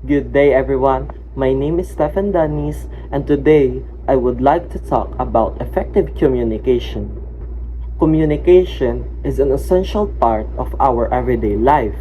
Good day, everyone. My name is Stefan Danis, and today I would like to talk about effective communication. Communication is an essential part of our everyday life.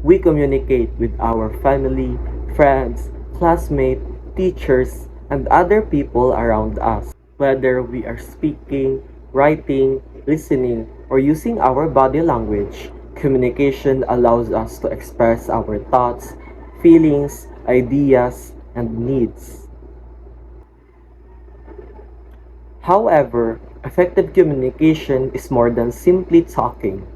We communicate with our family, friends, classmates, teachers, and other people around us. Whether we are speaking, writing, listening, or using our body language, communication allows us to express our thoughts, feelings, ideas, and needs. However, effective communication is more than simply talking.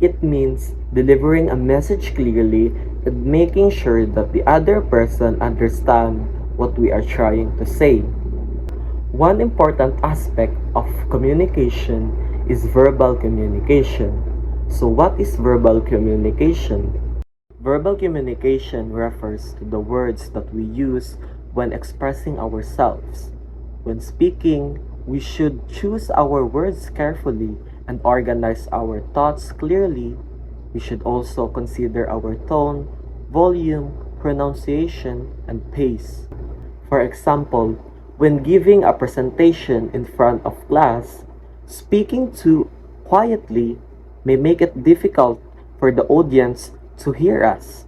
It means delivering a message clearly and making sure that the other person understands what we are trying to say. One important aspect of communication is verbal communication. So, what is verbal communication? Verbal communication refers to the words that we use when expressing ourselves. When speaking, we should choose our words carefully and organize our thoughts clearly. We should also consider our tone, volume, pronunciation, and pace. For example, when giving a presentation in front of class, speaking too quietly may make it difficult for the audience to hear us.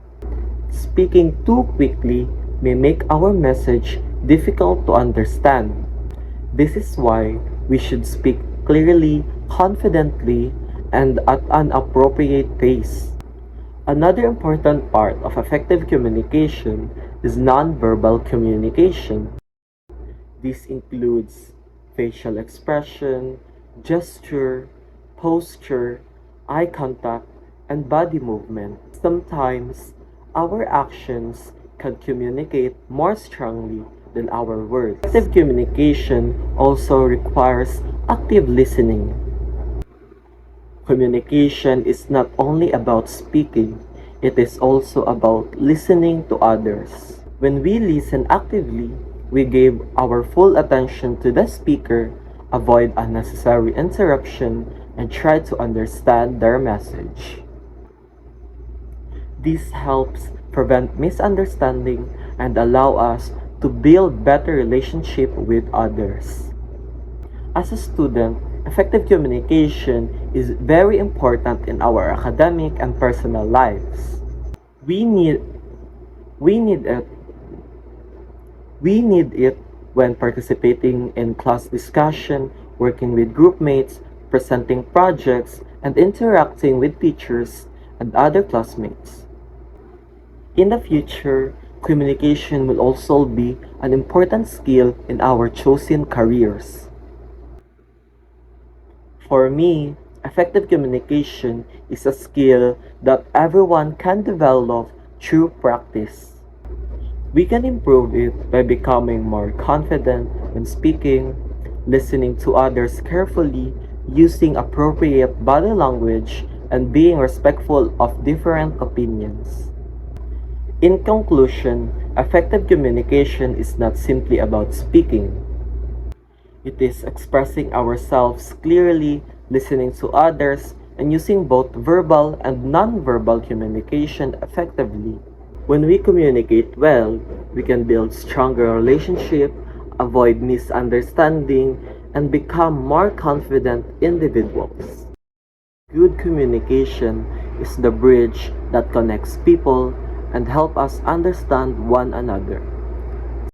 Speaking too quickly may make our message difficult to understand. This is why we should speak clearly, confidently, and at an appropriate pace. Another important part of effective communication is nonverbal communication. This includes facial expression, gesture, posture, eye contact, and body movement. Sometimes, our actions can communicate more strongly than our words. Effective communication also requires active listening. Communication is not only about speaking, it is also about listening to others. When we listen actively, we give our full attention to the speaker, avoid unnecessary interruption, and try to understand their message. This helps prevent misunderstanding and allow us to build better relationship with others. As a student, effective communication is very important in our academic and personal lives. We need we need it we need it when participating in class discussion, working with group mates, presenting projects, and interacting with teachers and other classmates. In the future, communication will also be an important skill in our chosen careers. For me, effective communication is a skill that everyone can develop through practice. We can improve it by becoming more confident when speaking, listening to others carefully, using appropriate body language, and being respectful of different opinions. In conclusion, effective communication is not simply about speaking. It is expressing ourselves clearly, listening to others, and using both verbal and nonverbal communication effectively. When we communicate well, we can build stronger relationships, avoid misunderstanding, and become more confident individuals. Good communication is the bridge that connects people and help us understand one another.